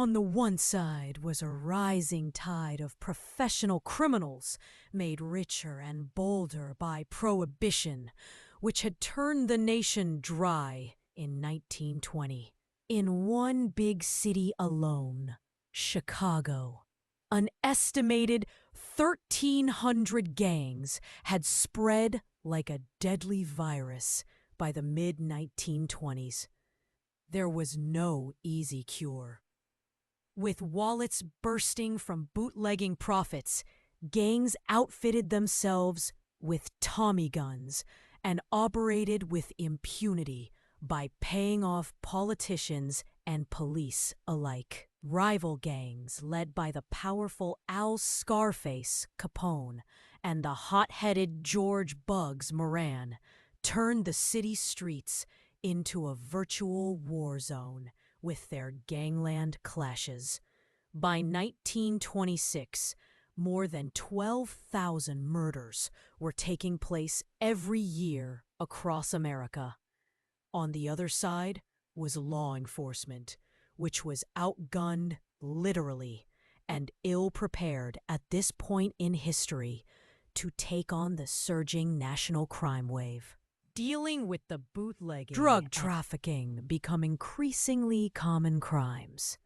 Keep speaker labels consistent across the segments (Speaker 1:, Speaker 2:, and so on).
Speaker 1: On the one side was a rising tide of professional criminals made richer and bolder by prohibition, which had turned the nation dry in 1920. In one big city alone, Chicago, an estimated 1,300 gangs had spread like a deadly virus by the mid-1920s. There was no easy cure. With wallets bursting from bootlegging profits, gangs outfitted themselves with Tommy guns and operated with impunity by paying off politicians and police alike. Rival gangs led by the powerful Al Scarface Capone and the hot-headed George Bugs Moran turned the city streets into a virtual war zone with their gangland clashes. By 1926, more than 12,000 murders were taking place every year across America. On the other side was law enforcement, which was outgunned literally and ill-prepared at this point in history to take on the surging national crime wave. Dealing with the bootlegging, drug trafficking become increasingly common crimes.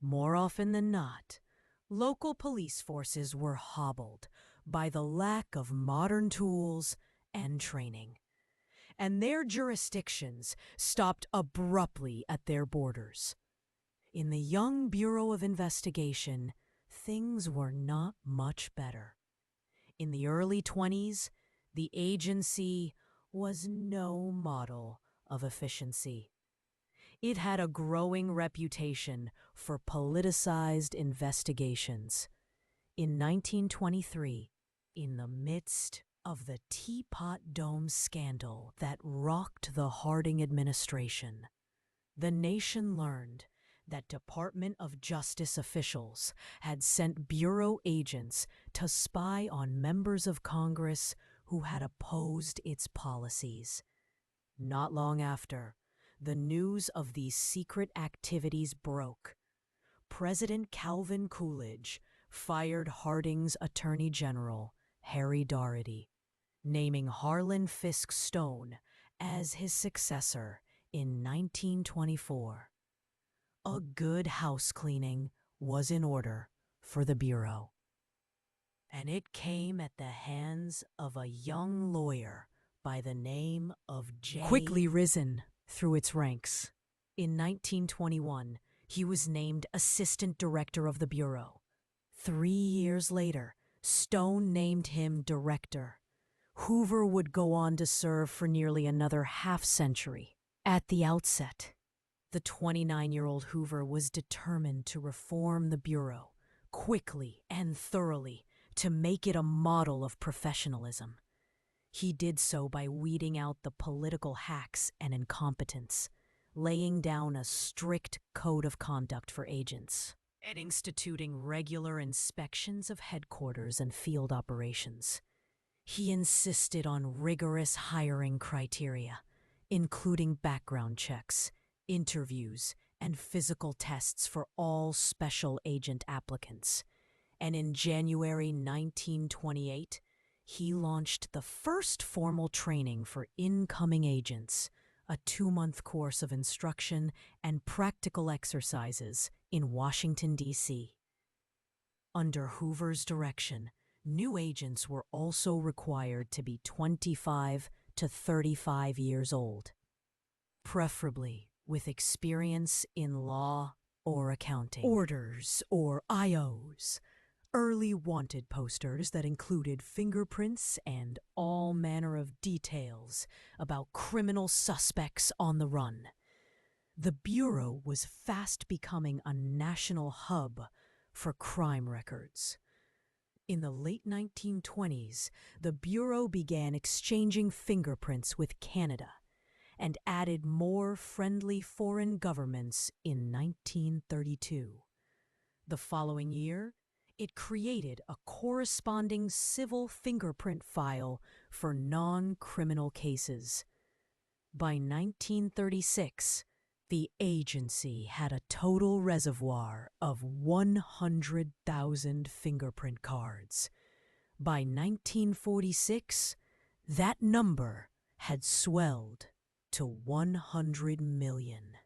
Speaker 1: More often than not, local police forces were hobbled by the lack of modern tools and training, and their jurisdictions stopped abruptly at their borders. In the young Bureau of Investigation, things were not much better. In the early 20s, the agency was no model of efficiency. It had a growing reputation for politicized investigations. In 1923, in the midst of the Teapot Dome scandal that rocked the Harding administration, the nation learned that Department of Justice officials had sent Bureau agents to spy on members of Congress who had opposed its policies. Not long after, the news of these secret activities broke. President Calvin Coolidge fired Harding's Attorney General, Harry Doherty, naming Harlan Fiske Stone as his successor in 1924. A good house cleaning was in order for the Bureau, and it came at the hands of a young lawyer by the name of quickly risen through its ranks. In 1921, he was named assistant director of the Bureau. 3 years later, Stone named him director. Hoover would go on to serve for nearly another half-century. At the outset, the 29-year-old Hoover was determined to reform the Bureau quickly and thoroughly to make it a model of professionalism. He did so by weeding out the political hacks and incompetents, laying down a strict code of conduct for agents, and instituting regular inspections of headquarters and field operations. He insisted on rigorous hiring criteria, including background checks, interviews, and physical tests for all special agent applicants. And in January 1928, he launched the first formal training for incoming agents, a 2-month course of instruction and practical exercises in Washington, D.C. Under Hoover's direction, new agents were also required to be 25 to 35 years old, preferably with experience in law or accounting. Orders, or IOs, early wanted posters that included fingerprints and all manner of details about criminal suspects on the run. The Bureau was fast becoming a national hub for crime records. In the late 1920s, the Bureau began exchanging fingerprints with Canada and added more friendly foreign governments in 1932. The following year, it created a corresponding civil fingerprint file for non-criminal cases. By 1936, The agency had a total reservoir of 100,000 fingerprint cards. By 1946, that number had swelled to 100 million.